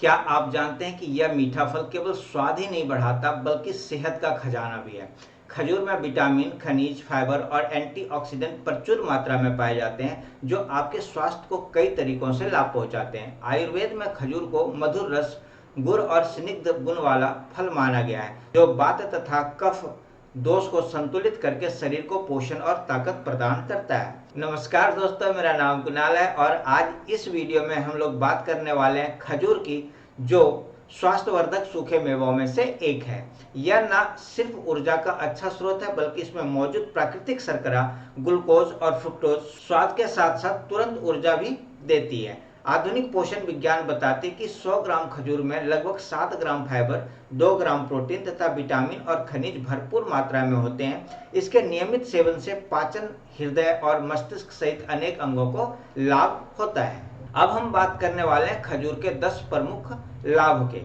क्या आप जानते हैं कि यह मीठा फल केवल स्वाद ही नहीं बढ़ाता बल्कि सेहत का खजाना भी है। खजूर में विटामिन, खनिज, फाइबर और एंटीऑक्सीडेंट प्रचुर मात्रा में पाए जाते हैं जो आपके स्वास्थ्य को कई तरीकों से लाभ पहुंचाते हैं। आयुर्वेद में खजूर को मधुर रस, गुण और स्निग्ध गुण वाला फल माना गया है जो वात तथा कफ दोष को संतुलित करके शरीर को पोषण और ताकत प्रदान करता है। नमस्कार दोस्तों, मेरा नाम कुणाल है और आज इस वीडियो में हम लोग बात करने वाले हैं खजूर की, जो स्वास्थ्यवर्धक सूखे मेवों में से एक है। यह न सिर्फ ऊर्जा का अच्छा स्रोत है बल्कि इसमें मौजूद प्राकृतिक शर्करा, ग्लूकोज और फ्रुक्टोज स्वाद के साथ साथ तुरंत ऊर्जा भी देती है। आधुनिक पोषण विज्ञान बताते हैं कि 100 ग्राम खजूर में लगभग 7 ग्राम फाइबर, 2 ग्राम प्रोटीन तथा विटामिन और खनिज भरपूर मात्रा में होते हैं। इसके नियमित सेवन से पाचन, हृदय और मस्तिष्क सहित अनेक अंगों को लाभ होता है। अब हम बात करने वाले हैं खजूर के 10 प्रमुख लाभ के,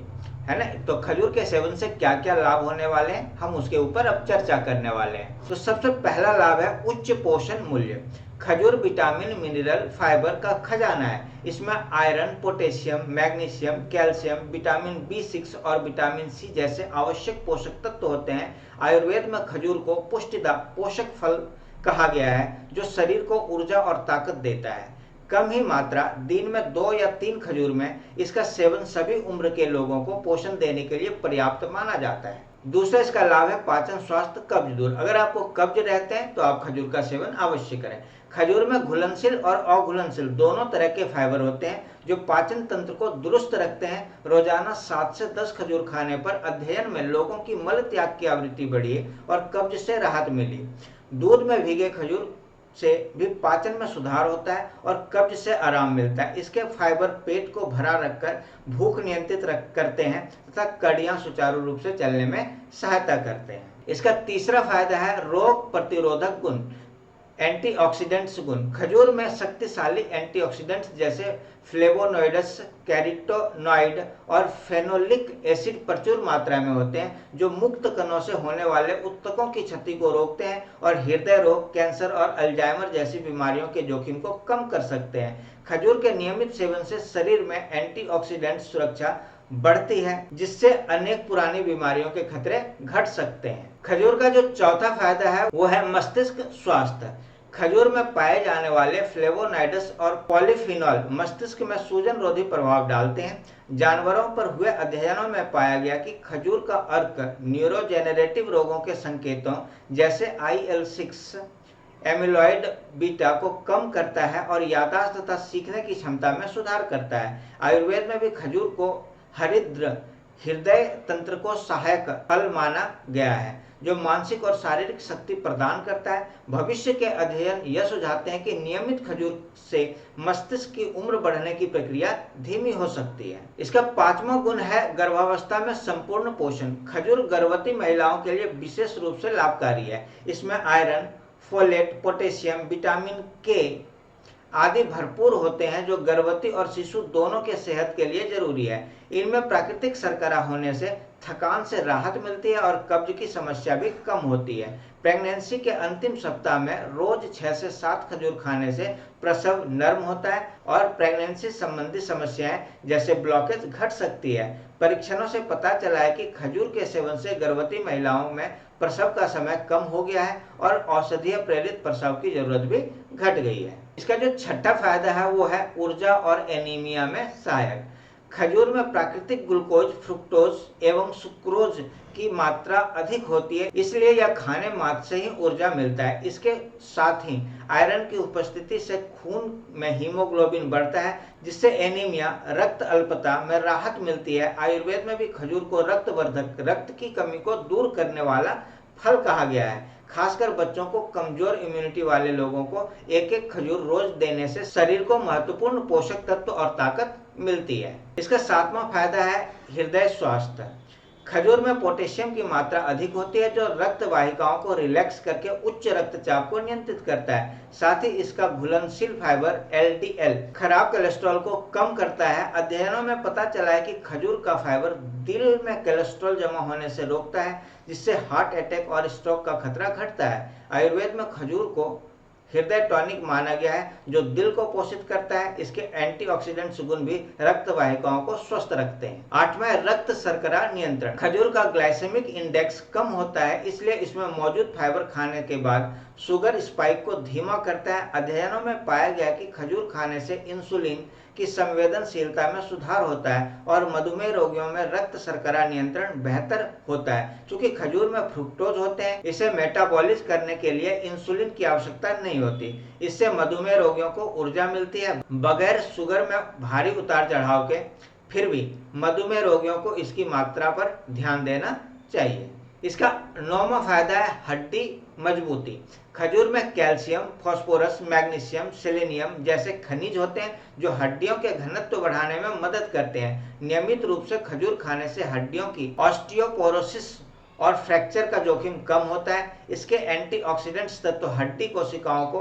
है ना। तो खजूर के सेवन से क्या क्या लाभ होने वाले हैं, हम उसके ऊपर अब चर्चा करने वाले हैं। तो सबसे पहला लाभ है उच्च पोषण मूल्य। खजूर विटामिन, मिनरल, फाइबर का खजाना है। इसमें iron, potassium, magnesium, calcium, vitamin B6 और विटामिन C जैसे आवश्यक पोषक तत्व होते हैं। आयुर्वेद में खजूर को पुष्टिदायक पोषक फल कहा गया है जो शरीर को ऊर्जा और ताकत देता है। कम ही मात्रा, दिन में 2 या 3 खजूर में इसका सेवन सभी उम्र के लोगों को पोषण देने के लिए पर्याप्त माना जाता है। दूसरा इसका लाभ है पाचन, स्वास्थ्य, कब्ज दूर। अगर आपको कब्ज रहते हैं तो आप खजूर का सेवन अवश्य करें। खजूर में घुलनशील और अघुलनशील दोनों तरह के फाइबर होते हैं जो पाचन तंत्र को दुरुस्त रखते हैं। रोजाना 7 से 10 खजूर खाने पर अध्ययन में लोगों की मल त्याग की आवृत्ति बढ़ी है और कब्ज से राहत मिली। दूध में भीगे खजूर से भी पाचन में सुधार होता है और कब्ज से आराम मिलता है। इसके फाइबर पेट को भरा रखकर भूख नियंत्रित करते हैं तथा कड़ियां सुचारू रूप से चलने में सहायता करते हैं। इसका तीसरा फायदा है रोग प्रतिरोधक गुण, एंटीऑक्सीडेंट्स गुण। खजूर में शक्तिशाली एंटीऑक्सीडेंट्स जैसे फ्लेवोनॉइड्स, कैरोटीनॉइड और फेनोलिक एसिड प्रचुर मात्रा में होते हैं जो मुक्त कणों से होने वाले उत्तकों की क्षति को रोकते हैं और हृदय रोग, कैंसर और अल्जाइमर जैसी बीमारियों के जोखिम को कम कर सकते हैं। खजूर के नियमित सेवन से शरीर में एंटीऑक्सीडेंट सुरक्षा बढ़ती है जिससे अनेक पुरानी बीमारियों के खतरे घट सकते हैं। खजूर का जो चौथा फायदा है वो है मस्तिष्क स्वास्थ्य। खजूर में पाए जाने वाले फ्लेवोनॉइड्स और पॉलीफिनॉल मस्तिष्क में सूजन रोधी प्रभाव डालते हैं। जानवरों पर हुए अध्ययनों में पाया गया कि खजूर का अर्क न्यूरोजेनरेटिव रोगों के संकेतों जैसे IL-6, एमिलॉइड बीटा को कम करता है और याददाश्त तथा सीखने की क्षमता में सुधार करता है। आयुर्वेद में भी खजूर को हरिद्र, हृदय तंत्र को सहायक फल माना गया है जो मानसिक और शारीरिक शक्ति प्रदान करता है। भविष्य के अध्ययन यह सुझाते हैं कि नियमित खजूर से मस्तिष्क की उम्र बढ़ने की प्रक्रिया धीमी हो सकती है। इसका पांचवा गुण है गर्भावस्था में संपूर्ण पोषण। खजूर गर्भवती महिलाओं के लिए विशेष रूप से लाभकारी है। इसमें iron, folate, potassium, vitamin K आदि भरपूर होते हैं जो गर्भवती और शिशु दोनों के सेहत के लिए जरूरी है। इनमें प्राकृतिक शर्करा होने से थकान से राहत मिलती है और कब्ज की समस्या भी कम होती है। प्रेगनेंसी के अंतिम सप्ताह में रोज 6 से 7 खजूर खाने से प्रसव नर्म होता है और प्रेगनेंसी संबंधी समस्याएं जैसे ब्लॉकेज घट सकती है। परीक्षणों से पता चला है कि खजूर के सेवन से गर्भवती महिलाओं में प्रसव का समय कम हो गया है और औषधीय प्रेरित प्रसव की जरूरत भी घट गई है। इसका जो छठा फायदा है वो है ऊर्जा और एनीमिया में सहायक। खजूर में प्राकृतिक ग्लूकोज, फ्रुक्टोज एवं सुक्रोज की मात्रा अधिक होती है, इसलिए यह खाने मात्र से ही ऊर्जा मिलता है। इसके साथ ही आयरन की उपस्थिति से खून में हीमोग्लोबिन बढ़ता है जिससे एनीमिया, रक्त अल्पता में राहत मिलती है। आयुर्वेद में भी खजूर को रक्तवर्धक, रक्त की कमी को दूर करने वाला फल कहा गया है। खासकर बच्चों को, कमजोर इम्यूनिटी वाले लोगों को एक एक खजूर रोज देने से शरीर को महत्वपूर्ण पोषक तत्व और ताकत मिलती है। इसका सातवां फायदा है हृदय स्वास्थ्य। खजूर में पोटेशियम की मात्रा अधिक होती है जो रक्त वाहिकाओं को रिलैक्स करके उच्च रक्तचाप को नियंत्रित करता है। साथ ही इसका घुलनशील फाइबर LDL खराब कोलेस्ट्रॉल को कम करता है। अध्ययनों में पता चला है कि खजूर का फाइबर दिल में कोलेस्ट्रॉल जमा होने से रोकता है जिससे हार्ट अटैक और स्ट्रोक का खतरा घटता है। आयुर्वेद में खजूर को हृदय टॉनिक माना गया है जो दिल को पोषित करता है। इसके एंटीऑक्सीडेंट गुण भी रक्त वाहिकाओं को स्वस्थ रखते हैं। 8वां रक्त शर्करा नियंत्रण। खजूर का ग्लाइसेमिक इंडेक्स कम होता है, इसलिए इसमें मौजूद फाइबर खाने के बाद शुगर स्पाइक को धीमा करता है। अध्ययनों में पाया गया कि खजूर खाने से इंसुलिन की संवेदनशीलता में सुधार होता है और मधुमेह रोगियों में रक्त शर्करा नियंत्रण बेहतर होता है। क्योंकि खजूर में फ्रुक्टोज होते हैं, इसे मेटाबॉलिज करने के लिए इंसुलिन की आवश्यकता नहीं होती। इससे मधुमेह रोगियों को ऊर्जा मिलती है। बगैर शुगर में भारी उतार चढ़ाव के, फिर भी मधुमेह रोगियों को इसकी मात्रा पर ध्यान देना चाहिए। इसका 9वां फायदा है हड्डी मजबूती। खजूर में कैल्शियम, फास्फोरस, मैग्नीशियम, सेलेनियम जैसे खनिज होते हैं जो हड्डियों के घनत्व बढ़ाने में मदद करते हैं। नियमित रूप से खजूर खाने से हड्डियों की ऑस्टियोपोरोसिस और फ्रैक्चर का जोखिम कम होता है। इसके एंटीऑक्सीडेंट्स तत्व हड्डी कोशिकाओं को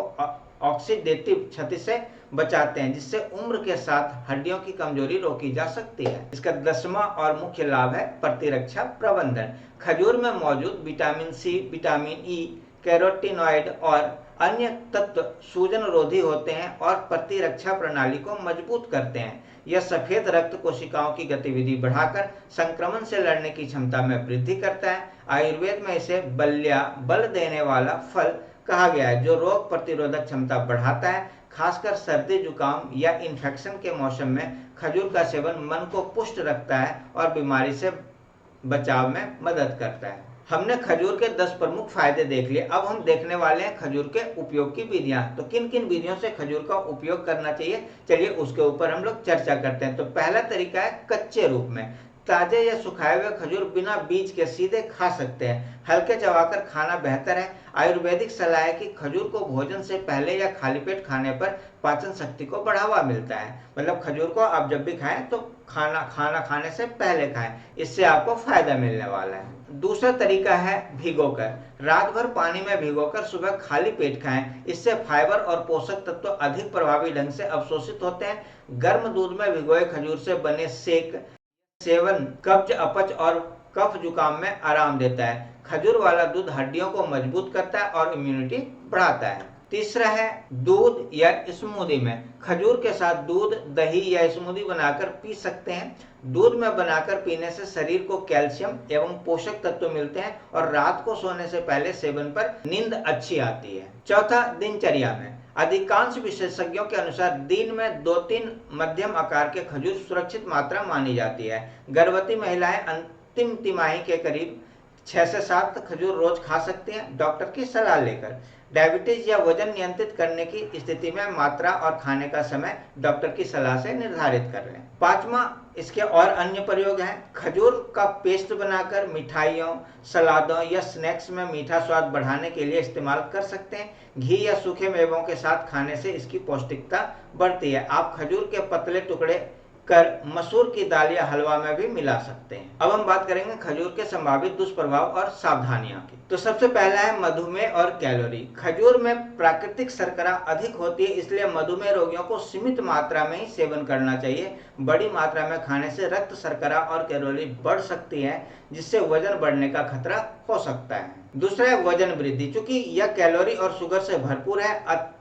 ऑक्सीडेटिव क्षति से बचाते हैं, जिससे उम्र के साथ हड्डियों की कमजोरी रोकी जा सकती है। इसका 10वां और मुख्य लाभ है प्रतिरक्षा प्रबंधन। खजूर में मौजूद vitamin C, vitamin E, carotenoid और अन्य तत्व सूजन रोधी होते हैं और प्रतिरक्षा प्रणाली को मजबूत करते हैं। यह सफेद रक्त कोशिकाओं की गतिविधि बढ़ाकर संक्रमण से लड़ने की क्षमता में वृद्धि करता है। आयुर्वेद में इसे बल्या, बल देने वाला फल कहा गया है, जो रोग प्रतिरोधक क्षमता बढ़ाता है। खासकर सर्दी, जुकाम या इन्फेक्शन के मौसम में खजूर का सेवन मन को पुष्ट रखता है और बीमारी से बचाव में मदद करता है। हमने खजूर के 10 प्रमुख फायदे देख लिए। अब हम देखने वाले हैं खजूर के उपयोग की विधियां। तो किन किन विधियों से खजूर का उपयोग करना चाहिए, चलिए उसके ऊपर हम लोग चर्चा करते हैं। तो पहला तरीका है कच्चे रूप में। ताजे या सुखाए हुए खजूर बिना बीज के सीधे खा सकते हैं। हल्के चबाकर खाना बेहतर है। आयुर्वेदिक सलाह है कि खजूर को भोजन से पहले या खाली पेट खाने पर पाचन शक्ति को बढ़ावा मिलता है। मतलब खजूर को आप जब भी खाएं तो खाना खाने से पहले खाएं, इससे आपको फायदा मिलने वाला है। दूसरा तरीका है भिगोकर। रात भर पानी में भिगोकर सुबह खाली पेट खाएं। इससे फाइबर और पोषक तत्व अधिक प्रभावी ढंग से अवशोषित होते हैं। गर्म दूध में भिगोए खजूर से बने सेक सेवन कब्ज, अपच और कफ जुकाम में आराम देता है। खजूर वाला दूध हड्डियों को मजबूत करता है और इम्यूनिटी बढ़ाता है। तीसरा है दूध या स्मूदी में। खजूर के साथ दूध, दही या स्मूदी बनाकर पी सकते हैं। दूध में बनाकर पीने से शरीर को कैल्शियम एवं पोषक तत्व मिलते हैं और रात को सोने से पहले सेवन पर नींद अच्छी आती है। चौथा, दिनचर्या में। अधिकांश विशेषज्ञों के अनुसार दिन में 2-3 मध्यम आकार के खजूर सुरक्षित मात्रा मानी जाती है। गर्भवती महिलाएं अंतिम तिमाही के करीब 6 से 7 खजूर रोज खा सकती हैं, डॉक्टर की सलाह लेकर। डायबिटीज या वजन नियंत्रित करने की स्थिति में मात्रा और खाने का समय डॉक्टर की सलाह से निर्धारित कर लें। 5वां, इसके और अन्य प्रयोग हैं। खजूर का पेस्ट बनाकर मिठाइयों, सलादों या स्नैक्स में मीठा स्वाद बढ़ाने के लिए इस्तेमाल कर सकते हैं। घी या सूखे मेवों के साथ खाने से इसकी पौष्टिकता बढ़ती है। आप खजूर के पतले टुकड़े कर मसूर की दाल या हलवा में भी मिला सकते हैं। अब हम बात करेंगे खजूर के संभावित दुष्प्रभाव और सावधानियां की। तो सबसे पहला है मधुमेह और कैलोरी। खजूर में प्राकृतिक शर्करा अधिक होती है, इसलिए मधुमेह रोगियों को सीमित मात्रा में ही सेवन करना चाहिए। बड़ी मात्रा में खाने से रक्त शर्करा और कैलोरी बढ़ सकती है, जिससे वजन बढ़ने का खतरा हो सकता है। दूसरा है वजन वृद्धि। चूंकि यह कैलोरी और शुगर से भरपूर है,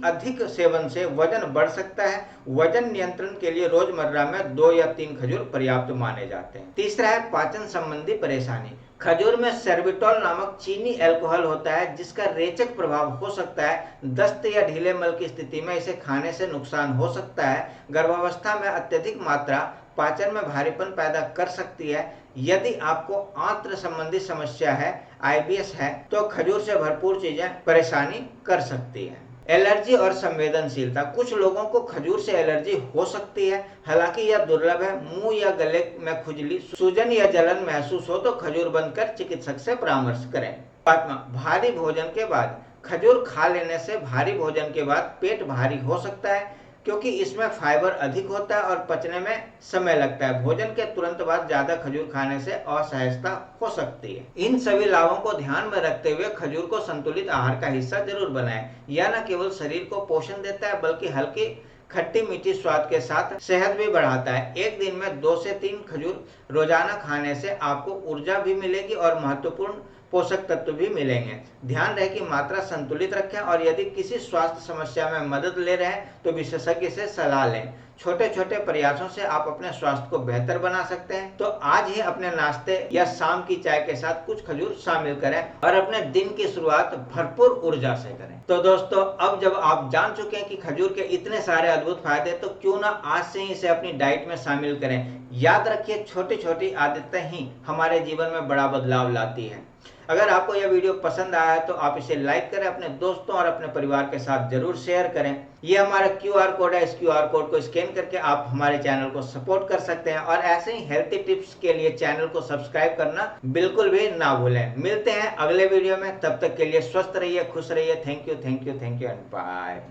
अधिक सेवन से वजन बढ़ सकता है। वजन नियंत्रण के लिए रोजमर्रा में 2 या 3 खजूर पर्याप्त माने जाते हैं। तीसरा है पाचन संबंधी परेशानी। खजूर में सर्बिटॉल नामक चीनी अल्कोहल होता है, जिसका रेचक प्रभाव हो सकता है। दस्त या ढीले मल की स्थिति में इसे खाने से नुकसान हो सकता है। गर्भावस्था में अत्यधिक मात्रा पाचन में भारीपन पैदा कर सकती है। यदि आपको आंत्र संबंधी समस्या है, IBS है, तो खजूर से भरपूर चीजें परेशानी कर सकती है। एलर्जी और संवेदनशीलता। कुछ लोगों को खजूर से एलर्जी हो सकती है, हालांकि यह दुर्लभ है। मुंह या गले में खुजली, सूजन या जलन महसूस हो तो खजूर बंद कर चिकित्सक से परामर्श करें। 5वां, भारी भोजन के बाद। खजूर खा लेने से भारी भोजन के बाद पेट भारी हो सकता है, क्योंकि इसमें फाइबर अधिक होता है और पचने में समय लगता है। भोजन के तुरंत बाद ज्यादा खजूर खाने से असहजता हो सकती है। इन सभी लाभों को ध्यान में रखते हुए खजूर को संतुलित आहार का हिस्सा जरूर बनाएं। यह न केवल शरीर को पोषण देता है, बल्कि हल्की खट्टी मीठी स्वाद के साथ सेहत भी बढ़ाता है। एक दिन में 2 से 3 खजूर रोजाना खाने से आपको ऊर्जा भी मिलेगी और महत्वपूर्ण पोषक तत्व भी मिलेंगे। ध्यान रहे कि मात्रा संतुलित रखें और यदि किसी स्वास्थ्य समस्या में मदद ले रहे हैं तो विशेषज्ञ से सलाह लें। छोटे छोटे प्रयासों से आप अपने स्वास्थ्य को बेहतर बना सकते हैं। तो आज ही अपने नाश्ते या शाम की चाय के साथ कुछ खजूर शामिल करें और अपने दिन की शुरुआत भरपूर ऊर्जा से करें। तो दोस्तों, अब जब आप जान चुके हैं कि खजूर के इतने सारे अद्भुत फायदे, तो क्यों ना आज से ही इसे अपनी डाइट में शामिल करें। याद रखिए, छोटी छोटी आदतें ही हमारे जीवन में बड़ा बदलाव लाती है। अगर आपको यह वीडियो पसंद आया है तो आप इसे लाइक करें, अपने दोस्तों और अपने परिवार के साथ जरूर शेयर करें। ये हमारा QR कोड है, इस QR कोड को स्कैन करके आप हमारे चैनल को सपोर्ट कर सकते हैं और ऐसे ही हेल्थी टिप्स के लिए चैनल को सब्सक्राइब करना बिल्कुल भी ना भूलें। मिलते हैं अगले वीडियो में, तब तक के लिए स्वस्थ रहिए, खुश रहिए। Thank you and bye.